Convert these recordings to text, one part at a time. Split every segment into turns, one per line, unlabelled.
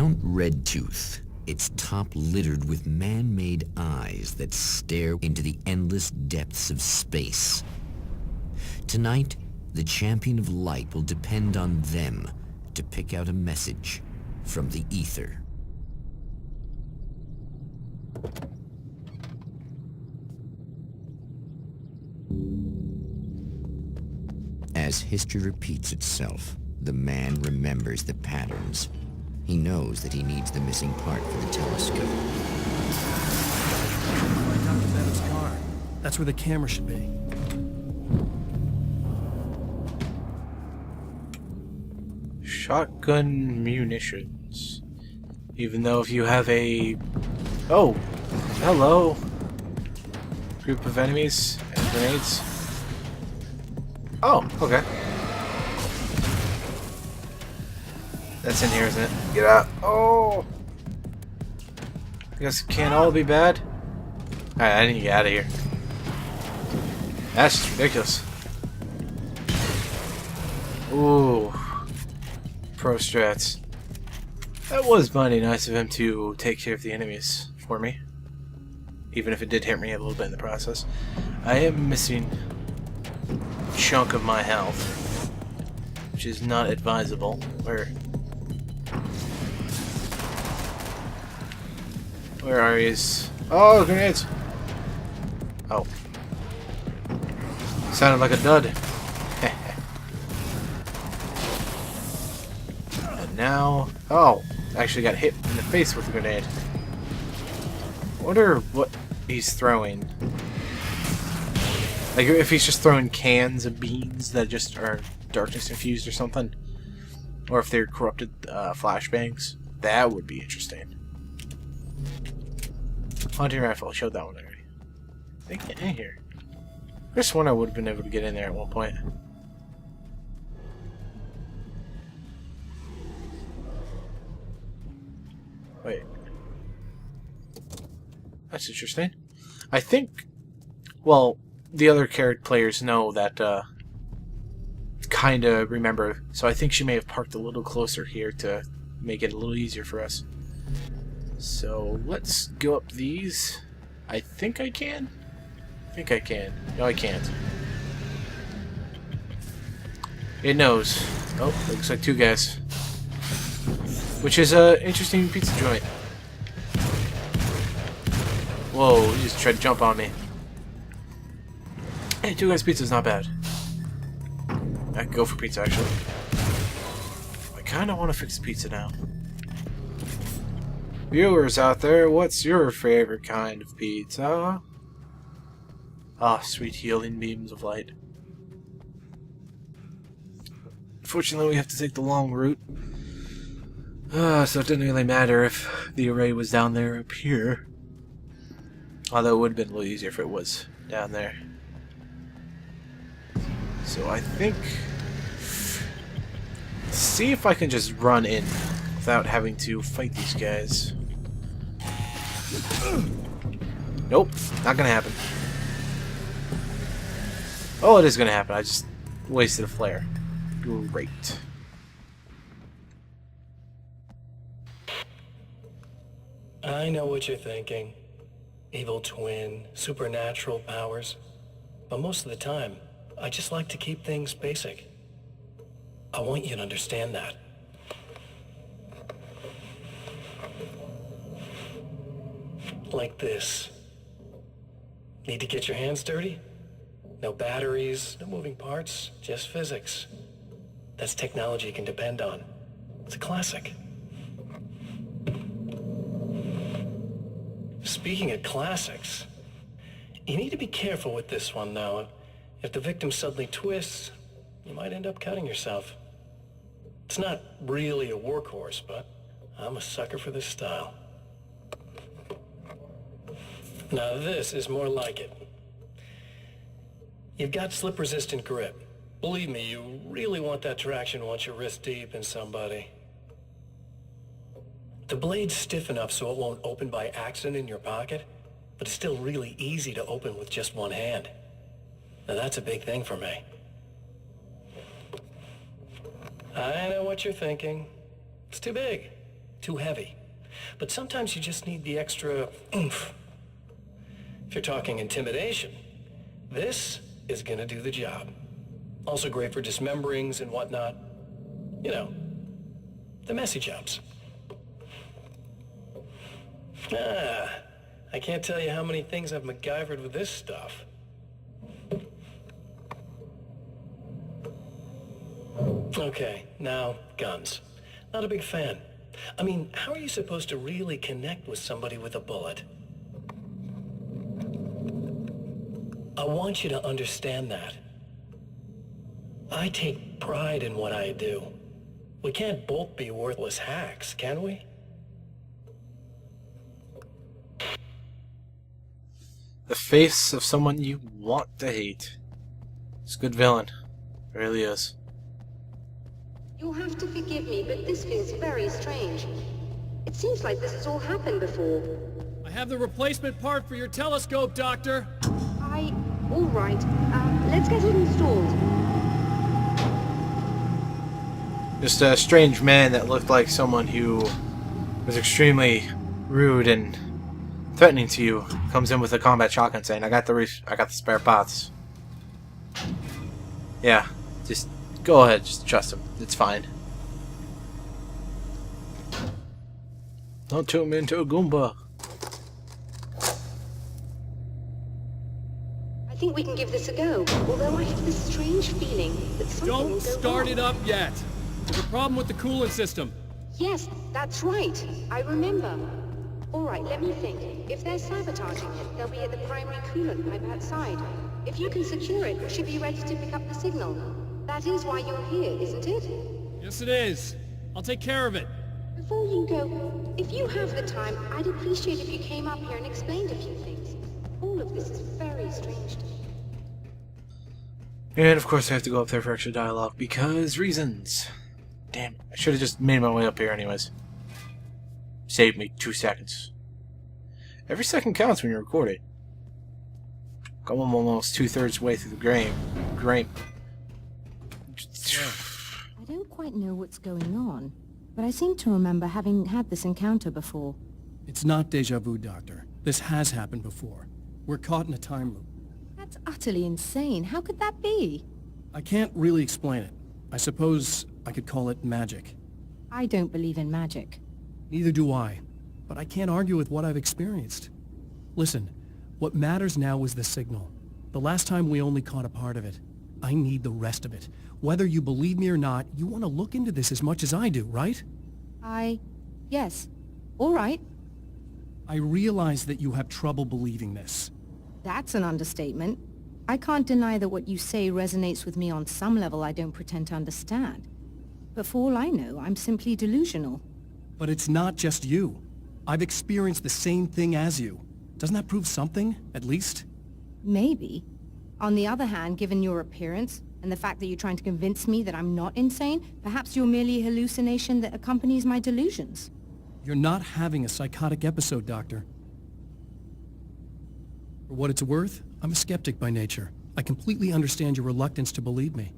Mount Redtooth, its top littered with man-made eyes that stare into the endless depths of space. Tonight, the champion of light will depend on them to pick out a message from the ether. As history repeats itself, the man remembers the patterns. He knows that he needs the missing part for the telescope.
Find Dr. Bennett's car. That's where the camera should be.
Shotgun munitions. Even though if you have a... Oh! Hello! Group of enemies and grenades. Oh, okay. That's in here, isn't it? Get out! Oh! I guess it can't all be bad. Alright, I need to get out of here. That's just ridiculous. Ooh. Pro strats. That was mighty nice of him to take care of the enemies for me. Even if it did hurt me a little bit in the process. I am missing a chunk of my health, which is not advisable. Where are these? Oh, grenades! Oh. Sounded like a dud. And now... Oh! Actually got hit in the face with a grenade. I wonder what he's throwing. Like, if he's just throwing cans of beans that just are darkness infused or something. Or if they're corrupted flashbangs. That would be interesting. Hunting rifle, I showed that one already. They get in here. I just sworn I would have been able to get in there at one point. Wait. That's interesting. I think, well, the other character players know that, kinda remember, so I think she may have parked a little closer here to make it a little easier for us. So, let's go up these. I think I can? I think I can. No, I can't. It knows. Oh, looks like two guys. Which is an interesting pizza joint. Whoa, he just tried to jump on me. Hey, two guys pizza's not bad. I could go for pizza, actually. I kinda wanna fix the pizza now. Viewers out there, what's your favorite kind of pizza? Ah, sweet healing beams of light. Unfortunately, we have to take the long route. So it didn't really matter if the array was down there up here. Although it would have been a little easier if it was down there. So I think... see if I can just run in without having to fight these guys. Nope, not gonna happen. Oh, it is gonna happen. I just wasted a flare. Great.
I know what you're thinking. Evil twin, supernatural powers. But most of the time, I just like to keep things basic. I want you to understand that. Like this. Need to get your hands dirty? No batteries, no moving parts, just physics. That's technology you can depend on. It's a classic. Speaking of classics, you need to be careful with this one, though. If the victim suddenly twists, you might end up cutting yourself. It's not really a workhorse, but I'm a sucker for this style. Now this is more like it. You've got slip-resistant grip. Believe me, you really want that traction once you're wrist deep in somebody. The blade's stiff enough so it won't open by accident in your pocket, but it's still really easy to open with just one hand. Now that's a big thing for me. I know what you're thinking. It's too big, too heavy. But sometimes you just need the extra oomph. If you're talking intimidation, this is gonna do the job. Also great for dismemberings and whatnot. You know, the messy jobs. I can't tell you how many things I've MacGyvered with this stuff. Okay, now, guns. Not a big fan. I mean, how are you supposed to really connect with somebody with a bullet? I want you to understand that. I take pride in what I do. We can't both be worthless hacks, can we?
The face of someone you want to hate. It's a good villain. It really is.
You'll have to forgive me, but this feels very strange. It seems like this has all happened before.
I have the replacement part for your telescope, Doctor.
All right. Let's get it installed.
Just a strange man that looked like someone who was extremely rude and threatening to you comes in with a combat shotgun saying, I got the spare parts. Yeah, just go ahead, just trust him. It's fine. Don't turn me into a Goomba.
I think we can give this a go, although I have this strange feeling that something will
Don't
go
start
wrong.
it up yet. There's a problem with the coolant system.
Yes, that's right. I remember. All right, let me think. If they're sabotaging it, they'll be at the primary coolant pipe outside. If you can secure it, we should be ready to pick up the signal. That is why you're here, isn't it?
Yes, it is. I'll take care of it.
Before you go, if you have the time, I'd appreciate if you came up here and explained a few things. All of this is very strange to me.
And of course I have to go up there for extra dialogue because reasons. Damn, I should have just made my way up here anyways. Saved me 2 seconds. Every second counts when you're recording. I'm almost 2/3 way through the game. Great.
I don't quite know what's going on, but I seem to remember having had this encounter before.
It's not deja vu, Doctor. This has happened before. We're caught in a time loop.
That's utterly insane. How could that be?
I can't really explain it. I suppose I could call it magic.
I don't believe in magic.
Neither do I. But I can't argue with what I've experienced. Listen, what matters now is the signal. The last time we only caught a part of it. I need the rest of it. Whether you believe me or not, you want to look into this as much as I do, right?
Yes. All right.
I realize that you have trouble believing this.
That's an understatement. I can't deny that what you say resonates with me on some level I don't pretend to understand. But for all I know, I'm simply delusional.
But it's not just you. I've experienced the same thing as you. Doesn't that prove something, at least?
Maybe. On the other hand, given your appearance, and the fact that you're trying to convince me that I'm not insane, perhaps you're merely a hallucination that accompanies my delusions.
You're not having a psychotic episode, Doctor. For what it's worth, I'm a skeptic by nature. I completely understand your reluctance to believe me.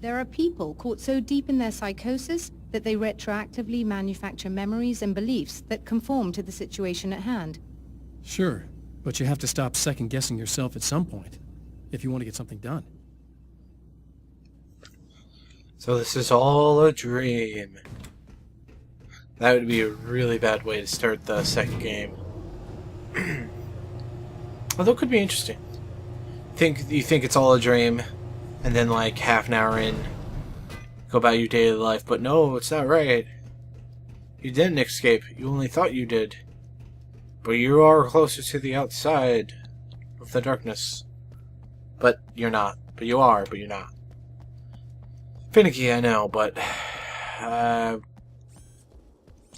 There are people caught so deep in their psychosis that they retroactively manufacture memories and beliefs that conform to the situation at hand.
Sure, but you have to stop second-guessing yourself at some point, if you want to get something done.
So this is all a dream. That would be a really bad way to start the second game. Although it could be interesting. You think it's all a dream, and then like half an hour in, go about your daily life, but no, it's not right. You didn't escape, you only thought you did. But you are closer to the outside of the darkness. But you're not. But you are, but you're not. Finicky, I know, but I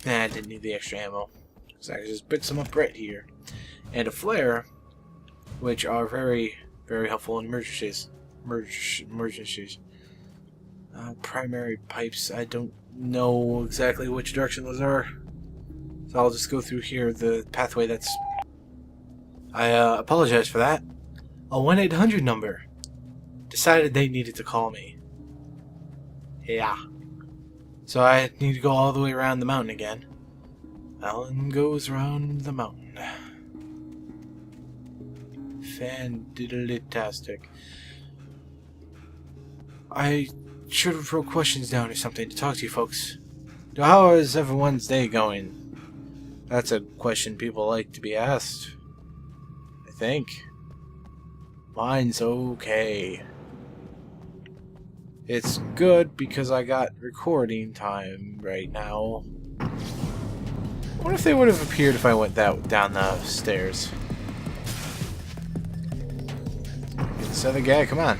didn't need the extra ammo. So I just picked some up right here. And a flare, which are very, very helpful in emergencies. Emergencies. Primary pipes, I don't know exactly which direction those are. So I'll just go through here, the pathway that's... I apologize for that. A 1-800 number. Decided they needed to call me. Yeah. So I need to go all the way around the mountain again. Alan goes round the mountain. Fandiddly-tastic. I should have wrote questions down or something to talk to you folks. How is everyone's day going? That's a question people like to be asked. I think. Mine's okay. It's good because I got recording time right now. I wonder if they would have appeared if I went down the stairs. This other guy, come on.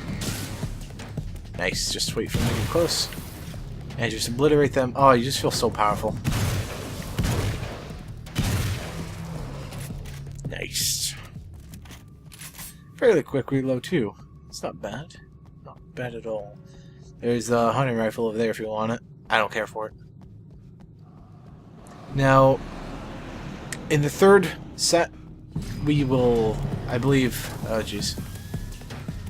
Nice, just wait for them to get close. And just obliterate them. Oh, you just feel so powerful. Nice. Fairly quick reload too. It's not bad. Not bad at all. There's a hunting rifle over there if you want it. I don't care for it. Now, in the third set, we will, I believe... Oh, jeez.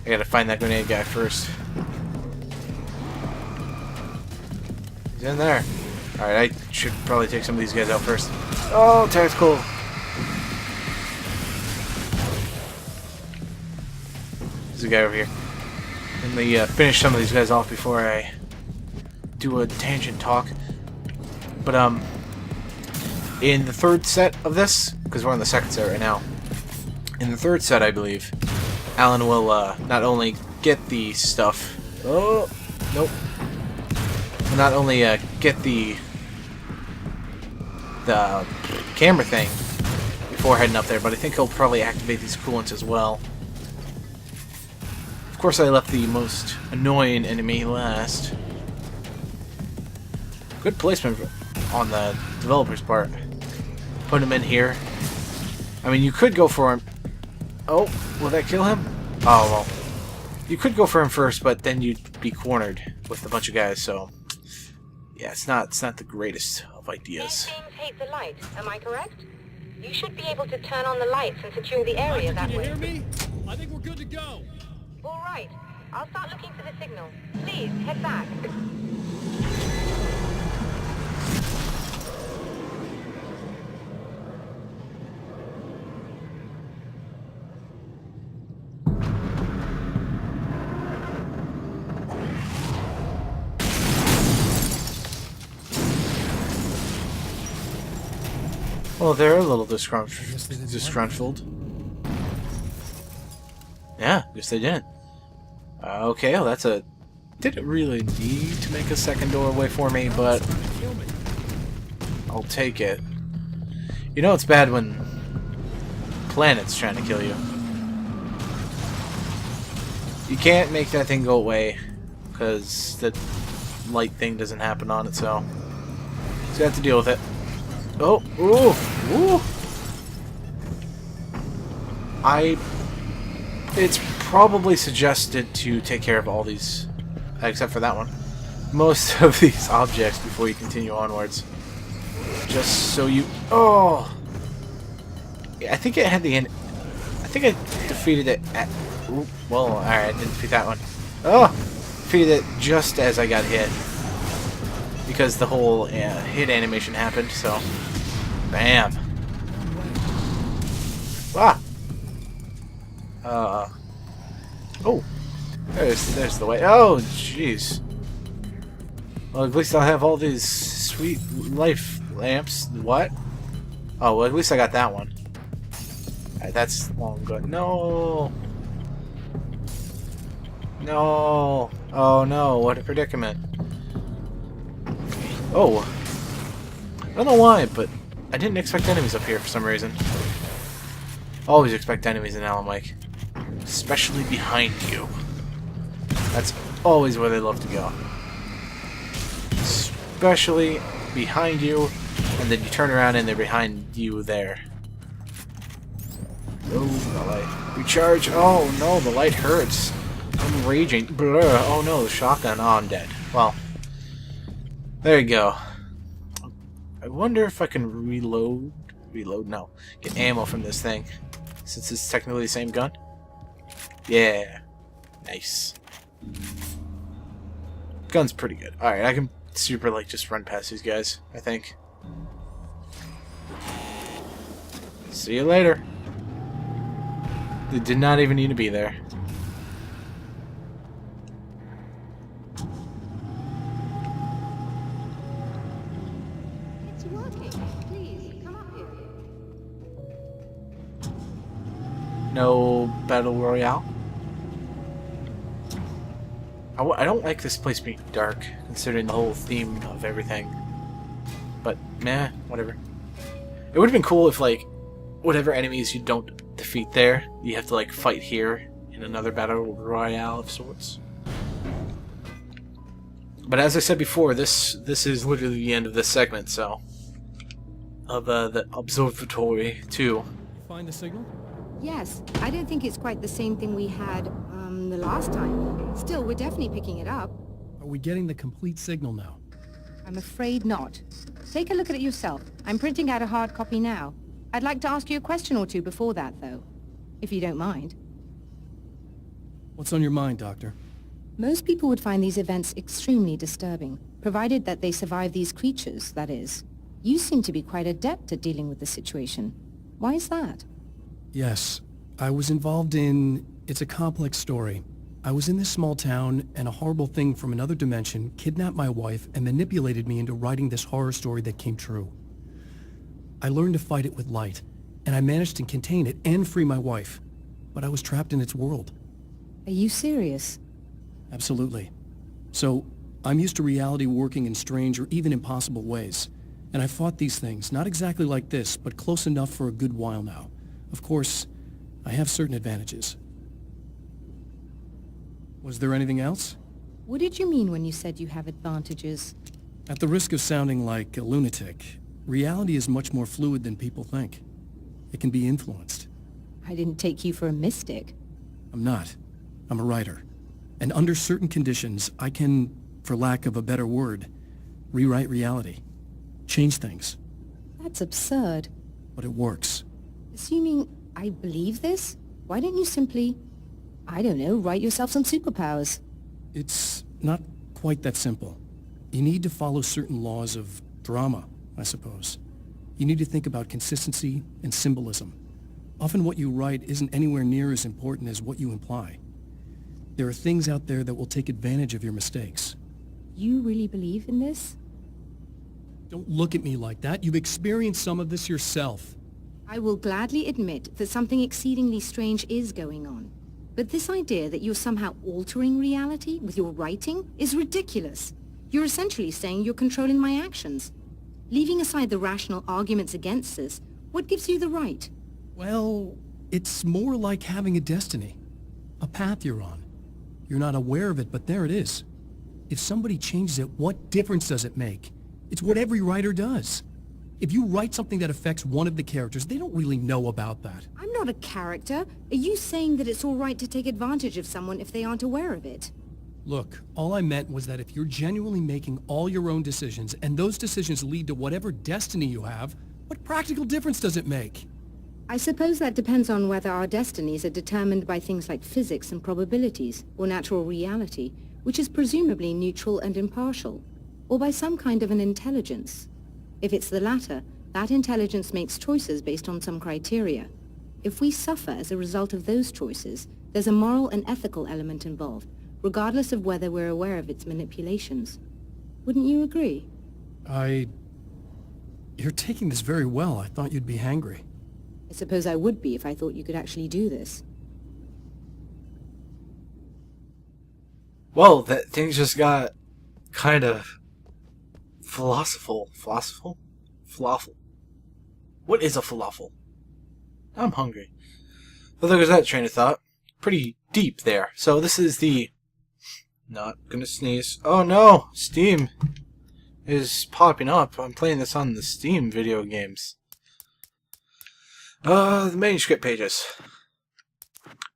I gotta find that grenade guy first. He's in there. Alright, I should probably take some of these guys out first. Oh, tactical! There's a guy over here. Let me finish some of these guys off before I do a tangent talk. But, in the third set of this, because we're on the second set right now, in the third set, I believe, Alan will not only get the stuff. Oh, nope. Will not only get the camera thing before heading up there, but I think he'll probably activate these coolants as well. Of course, I left the most annoying enemy last. Good placement on the developer's part. Put him in here. I mean, you could go for him. Oh, will that kill him? Oh, well. You could go for him first, but then you'd be cornered with a bunch of guys, so... Yeah, it's not the greatest of ideas.
These beams hate the light, am I correct? You should be able to turn on the lights and secure the area that way.
Can you hear me? I think we're good to go.
All right. I'll start looking for the signal. Please, head back.
Well, they're a little disgruntled. Yeah, guess they didn't. Okay, well that's a... Didn't really need to make a second doorway for me, but... I'll take it. You know it's bad when... planets trying to kill you. You can't make that thing go away, because the light thing doesn't happen on it, so... you have to deal with it. Oh, ooh, ooh. It's probably suggested to take care of all these, except for that one, most of these objects before you continue onwards. Just so you... Oh! Yeah, I think it had the end... I think I defeated it at... Ooh, well, alright, I didn't defeat that one. Oh! Defeated it just as I got hit. Because the whole hit animation happened, so... Bam! Ah! Oh! There's the way. Oh, jeez. Well, at least I'll have all these sweet life lamps. What? Oh, well, at least I got that one. Alright, that's long good. No! No! Oh no, what a predicament. Oh! I don't know why, but I didn't expect enemies up here for some reason. Always expect enemies in Alan Wake. Especially behind you. That's always where they love to go. Especially behind you, and then you turn around and they're behind you there. Oh, the light. Recharge. Oh no, the light hurts. I'm raging. Blur. Oh no, the shotgun. Oh, I'm dead. Well, there you go. I wonder if I can reload. No. Get ammo from this thing. Since it's technically the same gun. Yeah. Nice. Gun's pretty good. Alright, I can super, like, just run past these guys, I think. See you later. It did not even need to be there.
It's working. Please, come up here.
No battle royale. I don't like this place being dark, considering the whole theme of everything. But, meh, whatever. It would have been cool if, like, whatever enemies you don't defeat there, you have to, like, fight here in another battle royale of sorts. But as I said before, this is literally the end of this segment, so... Of the Observatory 2.
Find the signal?
Yes, I don't think it's quite the same thing we had, the last time. Still, we're definitely picking it up.
Are we getting the complete signal now?
I'm afraid not. Take a look at it yourself. I'm printing out a hard copy now. I'd like to ask you a question or two before that, though. If you don't mind.
What's on your mind, Doctor?
Most people would find these events extremely disturbing, provided that they survive these creatures, that is. You seem to be quite adept at dealing with the situation. Why is that?
Yes. I was involved in... It's a complex story. I was in this small town, and a horrible thing from another dimension kidnapped my wife and manipulated me into writing this horror story that came true. I learned to fight it with light, and I managed to contain it and free my wife. But I was trapped in its world.
Are you serious?
Absolutely. So, I'm used to reality working in strange or even impossible ways. And I fought these things, not exactly like this, but close enough for a good while now. Of course, I have certain advantages. Was there anything else?
What did you mean when you said you have advantages?
At the risk of sounding like a lunatic, reality is much more fluid than people think. It can be influenced.
I didn't take you for a mystic.
I'm not. I'm a writer. And under certain conditions, I can, for lack of a better word, rewrite reality. Change things.
That's absurd.
But it works.
Assuming I believe this, why don't you simply, I don't know, write yourself some superpowers?
It's not quite that simple. You need to follow certain laws of drama, I suppose. You need to think about consistency and symbolism. Often what you write isn't anywhere near as important as what you imply. There are things out there that will take advantage of your mistakes.
You really believe in this?
Don't look at me like that. You've experienced some of this yourself.
I will gladly admit that something exceedingly strange is going on. But this idea that you're somehow altering reality with your writing is ridiculous. You're essentially saying you're controlling my actions. Leaving aside the rational arguments against this, what gives you the right?
Well, it's more like having a destiny. A path you're on. You're not aware of it, but there it is. If somebody changes it, what difference does it make? It's what every writer does. If you write something that affects one of the characters, they don't really know about that.
I'm not a character. Are you saying that it's all right to take advantage of someone if they aren't aware of it?
Look, all I meant was that if you're genuinely making all your own decisions, and those decisions lead to whatever destiny you have, what practical difference does it make?
I suppose that depends on whether our destinies are determined by things like physics and probabilities, or natural reality, which is presumably neutral and impartial, or by some kind of an intelligence. If it's the latter, that intelligence makes choices based on some criteria. If we suffer as a result of those choices, there's a moral and ethical element involved, regardless of whether we're aware of its manipulations. Wouldn't you agree?
You're taking this very well. I thought you'd be hangry.
I suppose I would be if I thought you could actually do this.
Well, that thing just got kind of philosophical. Falafel. What is a falafel? I'm hungry. Well, there goes that train of thought. Pretty deep there. So this is the... Not gonna sneeze. Oh no! Steam is popping up. I'm playing this on the Steam video games. The manuscript pages.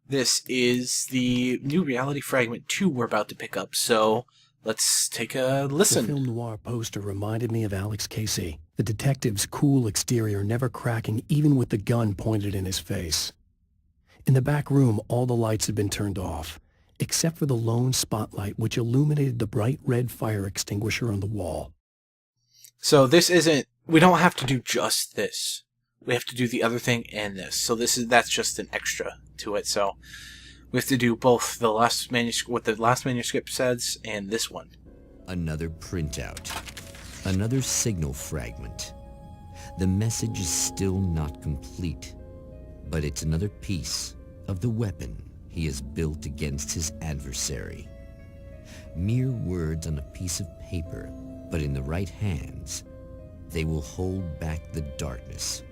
This is the new Reality Fragment 2 we're about to pick up, so let's take a listen.
The film noir poster reminded me of Alex Casey, the detective's cool exterior never cracking even with the gun pointed in his face. In the back room, all the lights had been turned off, except for the lone spotlight which illuminated the bright red fire extinguisher on the wall.
So this isn't... We don't have to do just this. we have to do the other thing and this. So that's just an extra to it. So we have to do both the last manuscript, what the last manuscript says, and this one.
Another printout. Another signal fragment. The message is still not complete, but it's another piece of the weapon he has built against his adversary. Mere words on a piece of paper, but in the right hands, they will hold back the darkness